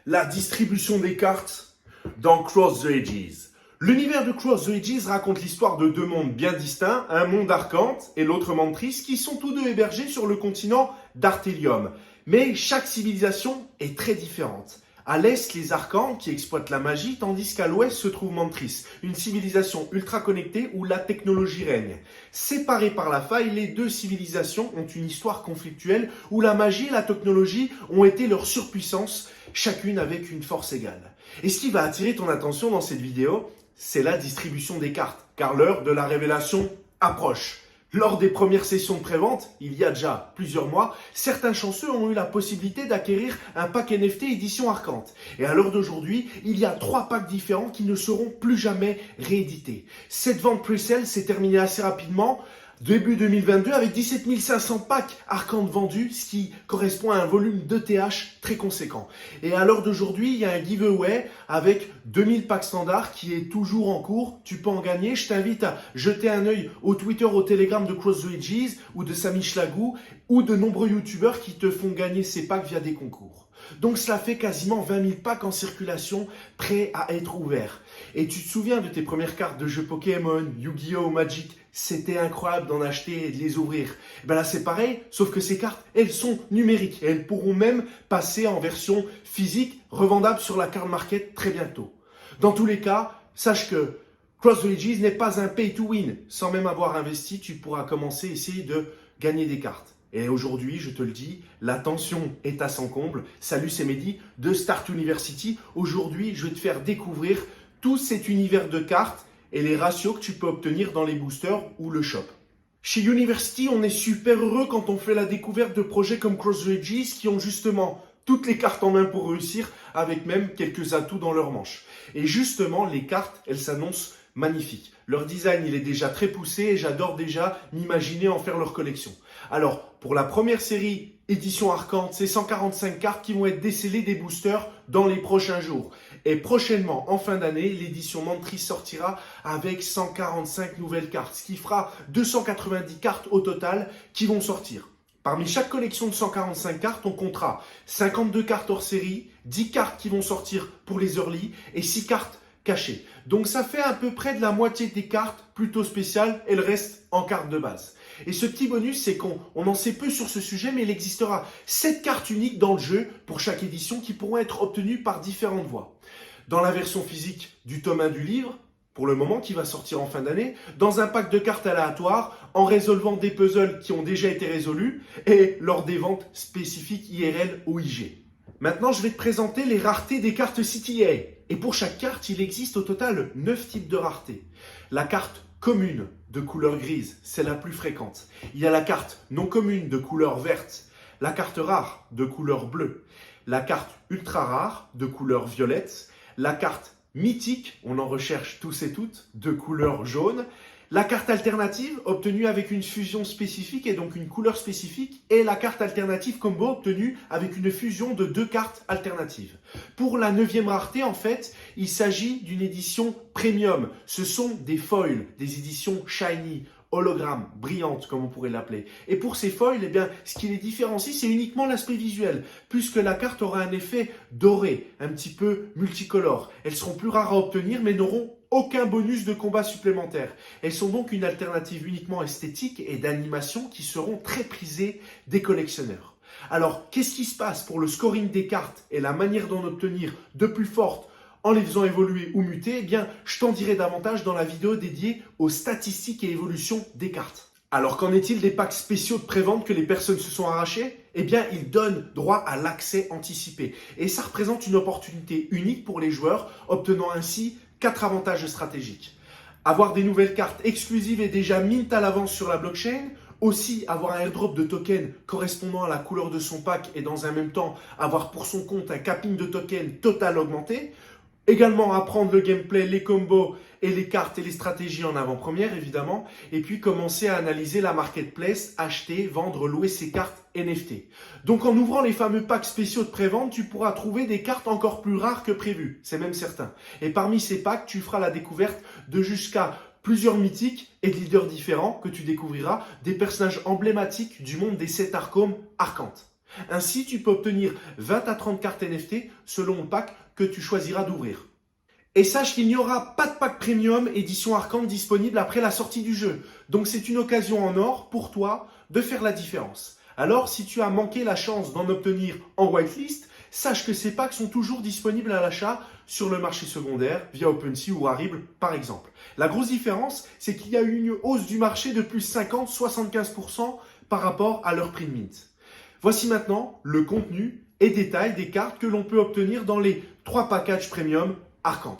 la distribution des cartes dans Cross the Ages. L'univers de Cross the Ages raconte l'histoire de deux mondes bien distincts, un monde Arcante et l'autre Mantris, qui sont tous deux hébergés sur le continent d'Artelium. Mais chaque civilisation est très différente. À l'est, les Arcantes qui exploitent la magie, tandis qu'à l'ouest se trouve Mantris, une civilisation ultra connectée où la technologie règne. Séparées par la faille, les deux civilisations ont une histoire conflictuelle où la magie et la technologie ont été leur surpuissance, chacune avec une force égale. Et ce qui va attirer ton attention dans cette vidéo, c'est la distribution des cartes, car l'heure de la révélation approche. Lors des premières sessions de prévente, il y a déjà plusieurs mois, certains chanceux ont eu la possibilité d'acquérir un pack NFT édition Arcante. Et à l'heure d'aujourd'hui, il y a 3 packs différents qui ne seront plus jamais réédités. Cette vente pre-sale s'est terminée assez rapidement, début 2022, avec 17 500 packs Arcante vendus, ce qui correspond à un volume d'ETH très conséquent. Et à l'heure d'aujourd'hui, il y a un giveaway avec 2000 packs standards qui est toujours en cours. Tu peux en gagner. Je t'invite à jeter un œil au Twitter, au Telegram de Cross the Ages ou de Sami Schlagou ou de nombreux youtubeurs qui te font gagner ces packs via des concours. Donc cela fait quasiment 20 000 packs en circulation prêts à être ouverts. Et tu te souviens de tes premières cartes de jeux Pokémon, Yu-Gi-Oh, Magic? C'était incroyable d'en acheter et de les ouvrir. Et ben là c'est pareil, sauf que ces cartes, elles sont numériques et elles pourront même passer en version physique, revendable sur la card market très bientôt. Dans tous les cas, sache que Cross the Ages n'est pas un pay to win. Sans même avoir investi, tu pourras commencer à essayer de gagner des cartes. Et aujourd'hui, je te le dis, la tension est à son comble. Salut, c'est Mehdi de Start University. Aujourd'hui, je vais te faire découvrir tout cet univers de cartes et les ratios que tu peux obtenir dans les boosters ou le shop. Chez University, on est super heureux quand on fait la découverte de projets comme Cross the Ages qui ont justement toutes les cartes en main pour réussir, avec même quelques atouts dans leur manche. Et justement, les cartes, elles s'annoncent magnifiques. Leur design, il est déjà très poussé et j'adore déjà m'imaginer en faire leur collection. Alors, pour la première série édition Arcante, c'est 145 cartes qui vont être décellées des boosters dans les prochains jours. Et prochainement, en fin d'année, l'édition Mantris sortira avec 145 nouvelles cartes, ce qui fera 290 cartes au total qui vont sortir. Parmi chaque collection de 145 cartes, on comptera 52 cartes hors série, 10 cartes qui vont sortir pour les early et 6 cartes cachées. Donc ça fait à peu près de la moitié des cartes plutôt spéciales et le reste en cartes de base. Et ce petit bonus, c'est qu'on en sait peu sur ce sujet, mais il existera 7 cartes uniques dans le jeu pour chaque édition qui pourront être obtenues par différentes voies. Dans la version physique du tome 1 du livre, pour le moment, qui va sortir en fin d'année, dans un pack de cartes aléatoires, en résolvant des puzzles qui ont déjà été résolus et lors des ventes spécifiques IRL ou IG. Maintenant, je vais te présenter les raretés des cartes CTA. Et pour chaque carte, il existe au total 9 types de raretés. La carte commune de couleur grise, c'est la plus fréquente. Il y a la carte non commune de couleur verte, la carte rare de couleur bleue, la carte ultra rare de couleur violette, la carte mythique, on en recherche tous et toutes, de couleur jaune, la carte alternative obtenue avec une fusion spécifique et donc une couleur spécifique et la carte alternative combo obtenue avec une fusion de 2 cartes alternatives. Pour la 9e rareté, en fait, il s'agit d'une édition premium. Ce sont des foils, des éditions shiny, hologramme, brillante comme on pourrait l'appeler. Et pour ces foils, eh bien, ce qui les différencie, c'est uniquement l'aspect visuel, puisque la carte aura un effet doré, un petit peu multicolore. Elles seront plus rares à obtenir, mais n'auront aucun bonus de combat supplémentaire. Elles sont donc une alternative uniquement esthétique et d'animation qui seront très prisées des collectionneurs. Alors, qu'est-ce qui se passe pour le scoring des cartes et la manière d'en obtenir de plus fortes en les faisant évoluer ou muter? Eh bien, je t'en dirai davantage dans la vidéo dédiée aux statistiques et évolutions des cartes. Alors, qu'en est-il des packs spéciaux de prévente que les personnes se sont arrachés? Eh bien, ils donnent droit à l'accès anticipé. Et ça représente une opportunité unique pour les joueurs, obtenant ainsi 4 avantages stratégiques. Avoir des nouvelles cartes exclusives et déjà mint à l'avance sur la blockchain. Aussi, avoir un airdrop de tokens correspondant à la couleur de son pack et dans un même temps, avoir pour son compte un capping de tokens total augmenté. Également apprendre le gameplay, les combos et les cartes et les stratégies en avant-première évidemment. Et puis commencer à analyser la marketplace, acheter, vendre, louer ses cartes NFT. Donc en ouvrant les fameux packs spéciaux de prévente, tu pourras trouver des cartes encore plus rares que prévu. C'est même certain. Et parmi ces packs, tu feras la découverte de jusqu'à plusieurs mythiques et de leaders différents que tu découvriras, des personnages emblématiques du monde des 7 archons Arcantes. Ainsi, tu peux obtenir 20 à 30 cartes NFT selon le pack que tu choisiras d'ouvrir. Et sache qu'il n'y aura pas de pack premium édition Arcane disponible après la sortie du jeu. Donc c'est une occasion en or pour toi de faire la différence. Alors si tu as manqué la chance d'en obtenir en whitelist, sache que ces packs sont toujours disponibles à l'achat sur le marché secondaire via OpenSea ou Rarible par exemple. La grosse différence, c'est qu'il y a eu une hausse du marché de plus 50-75% par rapport à leur prix de mint. Voici maintenant le contenu et détails des cartes que l'on peut obtenir dans les 3 packages premium Arcane.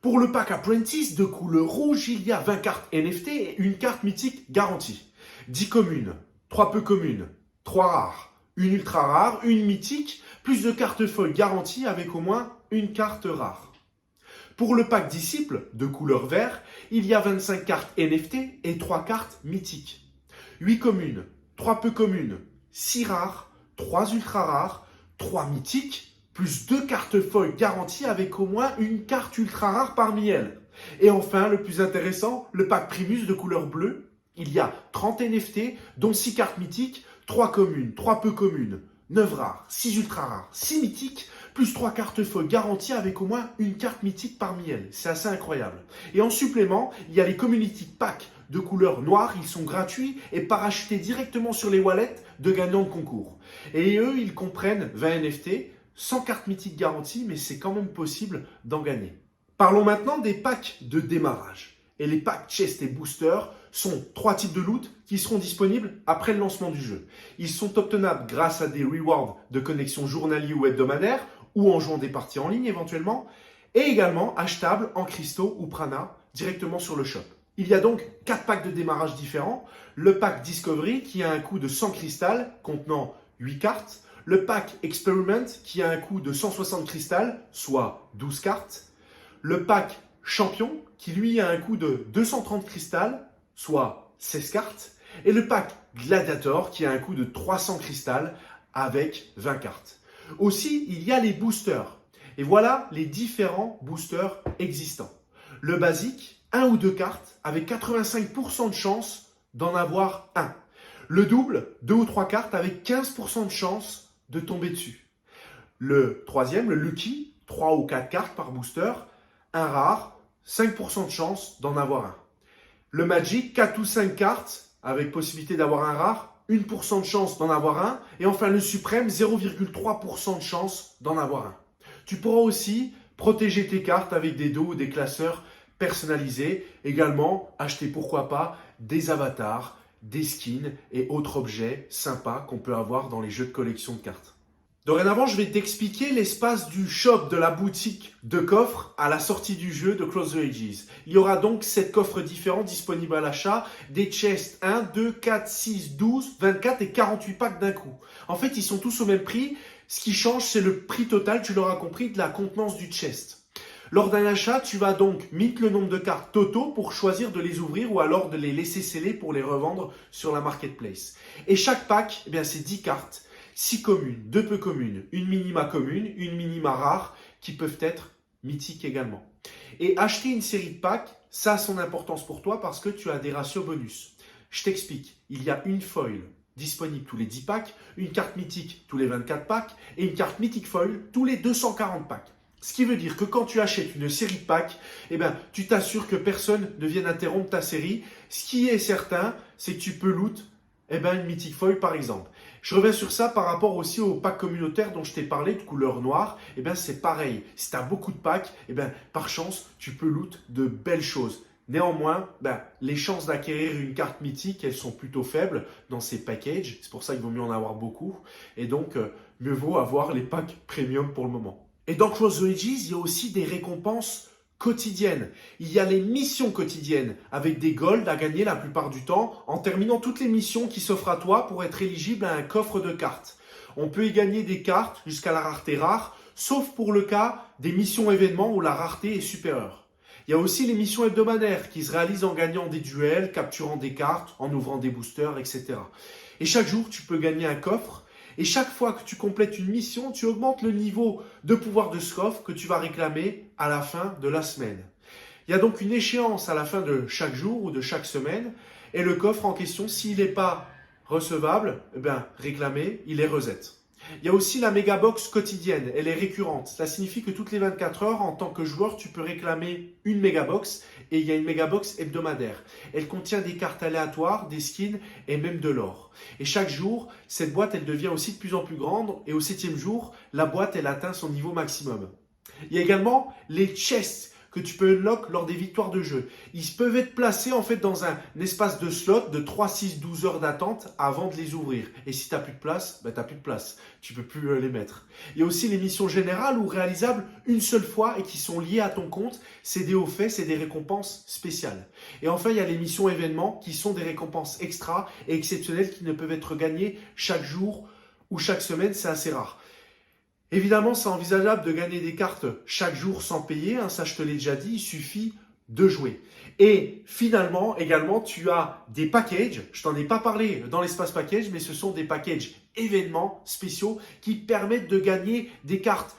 Pour le pack Apprentice de couleur rouge, il y a 20 cartes NFT et une carte mythique garantie. 10 communes, 3 peu communes, 3 rares, une ultra rare, une mythique, plus de cartes folles garanties avec au moins une carte rare. Pour le pack Disciple de couleur vert, il y a 25 cartes NFT et 3 cartes mythiques. 8 communes, 3 peu communes, 6 rares, 3 ultra rares, 3 mythiques, plus 2 cartes folles garanties avec au moins une carte ultra rare parmi elles. Et enfin, le plus intéressant, le pack Primus de couleur bleue. Il y a 30 NFT, dont 6 cartes mythiques, 3 communes, 3 peu communes, 9 rares, 6 ultra rares, 6 mythiques, plus 3 cartes folles garanties avec au moins une carte mythique parmi elles. C'est assez incroyable. Et en supplément, il y a les Community Packs de couleur noire, ils sont gratuits et parachutés directement sur les wallets de gagnants de concours. Et eux, ils comprennent 20 NFT, 100 cartes mythiques garanties, mais c'est quand même possible d'en gagner. Parlons maintenant des packs de démarrage. Et les packs Chest et Booster sont 3 types de loot qui seront disponibles après le lancement du jeu. Ils sont obtenables grâce à des rewards de connexion journaliers ou hebdomadaires, ou en jouant des parties en ligne éventuellement, et également achetables en cristaux ou prana directement sur le shop. Il y a donc 4 packs de démarrage différents. Le pack Discovery qui a un coût de 100 cristal contenant 8 cartes. Le pack Experiment qui a un coût de 160 cristal, soit 12 cartes. Le pack Champion qui lui a un coût de 230 cristal, soit 16 cartes. Et le pack Gladiator qui a un coût de 300 cristal avec 20 cartes. Aussi, il y a les boosters. Et voilà les différents boosters existants. Le basique, 1 ou 2 cartes avec 85% de chance d'en avoir un. Le double, 2 ou 3 cartes avec 15% de chance de tomber dessus. Le troisième, le Lucky, 3 ou 4 cartes par booster, un rare, 5% de chance d'en avoir un. Le Magic, 4 ou 5 cartes avec possibilité d'avoir un rare, 1% de chance d'en avoir un. Et enfin le Suprême, 0,3% de chance d'en avoir un. Tu pourras aussi protéger tes cartes avec des dos ou des classeurs personnalisés. Également, acheter pourquoi pas des avatars, des skins et autres objets sympas qu'on peut avoir dans les jeux de collection de cartes. Dorénavant, je vais t'expliquer l'espace du shop de la boutique de coffres à la sortie du jeu de Cross the Ages. Il y aura donc 7 coffres différents disponibles à l'achat, des chests 1, 2, 4, 6, 12, 24 et 48 packs d'un coup. En fait, ils sont tous au même prix. Ce qui change, c'est le prix total, tu l'auras compris, de la contenance du chest. Lors d'un achat, tu vas donc mettre le nombre de cartes totaux pour choisir de les ouvrir ou alors de les laisser sceller pour les revendre sur la marketplace. Et chaque pack, eh bien, c'est 10 cartes. 6 communes, 2 peu communes, une minima commune, une minima rare qui peuvent être mythiques également. Et acheter une série de packs, ça a son importance pour toi parce que tu as des ratios bonus. Je t'explique, il y a une foil disponible tous les 10 packs, une carte mythique tous les 24 packs et une carte mythique foil tous les 240 packs. Ce qui veut dire que quand tu achètes une série de packs, eh ben, tu t'assures que personne ne vienne interrompre ta série. Ce qui est certain, c'est que tu peux loot une mythique foil par exemple. Je reviens sur ça par rapport aussi au pack communautaire dont je t'ai parlé de couleur noire. C'est pareil. Si tu as beaucoup de packs, par chance, tu peux loot de belles choses. Néanmoins, les chances d'acquérir une carte mythique, elles sont plutôt faibles dans ces packages. C'est pour ça qu'il vaut mieux en avoir beaucoup. Et donc, mieux vaut avoir les packs premium pour le moment. Et dans Cross the Ages, il y a aussi des récompenses quotidiennes. Il y a les missions quotidiennes avec des golds à gagner la plupart du temps en terminant toutes les missions qui s'offrent à toi pour être éligible à un coffre de cartes. On peut y gagner des cartes jusqu'à la rareté rare, sauf pour le cas des missions événements où la rareté est supérieure. Il y a aussi les missions hebdomadaires qui se réalisent en gagnant des duels, capturant des cartes, en ouvrant des boosters, etc. Et chaque jour, tu peux gagner un coffre. Et chaque fois que tu complètes une mission, tu augmentes le niveau de pouvoir de ce coffre que tu vas réclamer à la fin de la semaine. Il y a donc une échéance à la fin de chaque jour ou de chaque semaine. Et le coffre en question, s'il n'est pas recevable, réclamé, il est reset. Il y a aussi la mégabox quotidienne, elle est récurrente. Ça signifie que toutes les 24 heures, en tant que joueur, tu peux réclamer une mégabox et il y a une mégabox hebdomadaire. Elle contient des cartes aléatoires, des skins et même de l'or. Et chaque jour, cette boîte, elle devient aussi de plus en plus grande et au 7e jour, la boîte, elle atteint son niveau maximum. Il y a également les chests que tu peux unlock lors des victoires de jeu. Ils peuvent être placés en fait dans un espace de slot de 3, 6, 12 heures d'attente avant de les ouvrir. Et si tu n'as plus de place, tu n'as plus de place. Tu peux plus les mettre. Il y a aussi les missions générales ou réalisables une seule fois et qui sont liées à ton compte. C'est des hauts faits, c'est des récompenses spéciales. Et enfin, il y a les missions événements qui sont des récompenses extra et exceptionnelles qui ne peuvent être gagnées chaque jour ou chaque semaine. C'est assez rare. Évidemment, c'est envisageable de gagner des cartes chaque jour sans payer, ça je te l'ai déjà dit, il suffit de jouer. Et finalement, également, tu as des packages, je t'en ai pas parlé dans l'espace package, mais ce sont des packages événements spéciaux qui permettent de gagner des cartes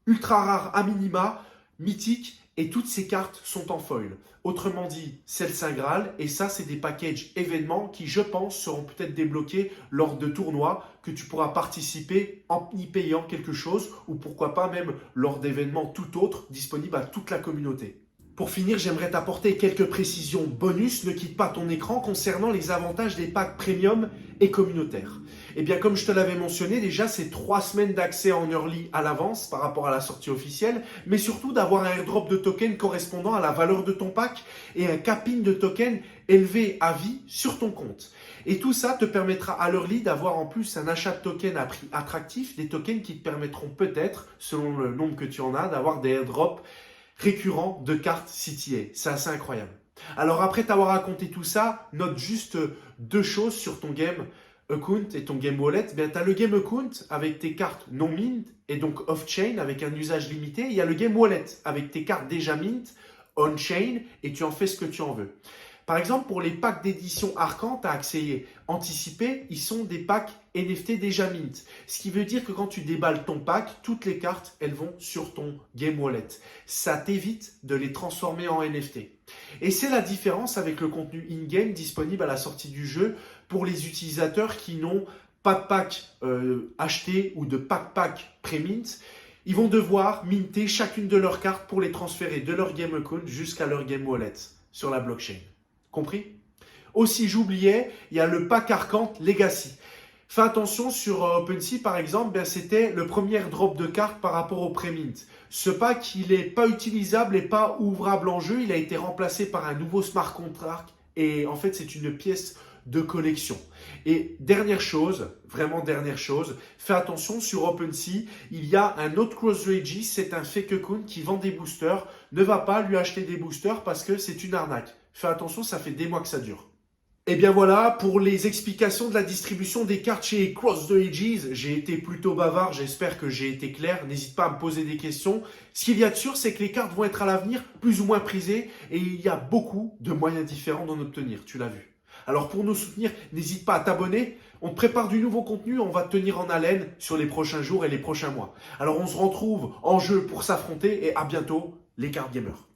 ultra rares à minima, mythiques, et toutes ces cartes sont en foil. Autrement dit, c'est le Saint Graal et ça, c'est des packages événements qui, je pense, seront peut-être débloqués lors de tournois que tu pourras participer en y payant quelque chose ou pourquoi pas même lors d'événements tout autres disponibles à toute la communauté. Pour finir, j'aimerais t'apporter quelques précisions bonus. Ne quitte pas ton écran concernant les avantages des packs premium et communautaires. Eh bien, comme je te l'avais mentionné, déjà, c'est 3 semaines d'accès en early à l'avance par rapport à la sortie officielle, mais surtout d'avoir un airdrop de tokens correspondant à la valeur de ton pack et un capping de tokens élevé à vie sur ton compte. Et tout ça te permettra à l'early d'avoir en plus un achat de tokens à prix attractif, des tokens qui te permettront peut-être, selon le nombre que tu en as, d'avoir des airdrops récurrent de cartes CTA. C'est assez incroyable. Alors après t'avoir raconté tout ça, note juste 2 choses sur ton game account et ton game wallet. Bien, tu as le game account avec tes cartes non mint et donc off-chain avec un usage limité. Il y a le game wallet avec tes cartes déjà mint, on-chain et tu en fais ce que tu en veux. Par exemple, pour les packs d'édition Arcan, tu as accès anticipé, ils sont des packs NFT déjà mint. Ce qui veut dire que quand tu déballes ton pack, toutes les cartes, elles vont sur ton game wallet. Ça t'évite de les transformer en NFT. Et c'est la différence avec le contenu in-game disponible à la sortie du jeu pour les utilisateurs qui n'ont pas de pack acheté ou de pack pré-mint. Ils vont devoir minter chacune de leurs cartes pour les transférer de leur game account jusqu'à leur game wallet sur la blockchain. Compris? Aussi, j'oubliais, il y a le pack Arcante Legacy. Fais attention sur OpenSea par exemple, c'était le premier drop de cartes par rapport au pré-mint. Ce pack, il n'est pas utilisable et pas ouvrable en jeu. Il a été remplacé par un nouveau smart contract et en fait, c'est une pièce de collection. Et dernière chose, vraiment dernière chose, fais attention sur OpenSea, il y a un autre CrossRages, c'est un fake account qui vend des boosters. Ne va pas lui acheter des boosters parce que c'est une arnaque. Fais attention, ça fait des mois que ça dure. Et bien voilà, pour les explications de la distribution des cartes chez Cross the Ages, j'ai été plutôt bavard, j'espère que j'ai été clair. N'hésite pas à me poser des questions. Ce qu'il y a de sûr, c'est que les cartes vont être à l'avenir plus ou moins prisées et il y a beaucoup de moyens différents d'en obtenir, tu l'as vu. Alors pour nous soutenir, n'hésite pas à t'abonner. On te prépare du nouveau contenu, on va te tenir en haleine sur les prochains jours et les prochains mois. Alors on se retrouve en jeu pour s'affronter et à bientôt les cartes gamers.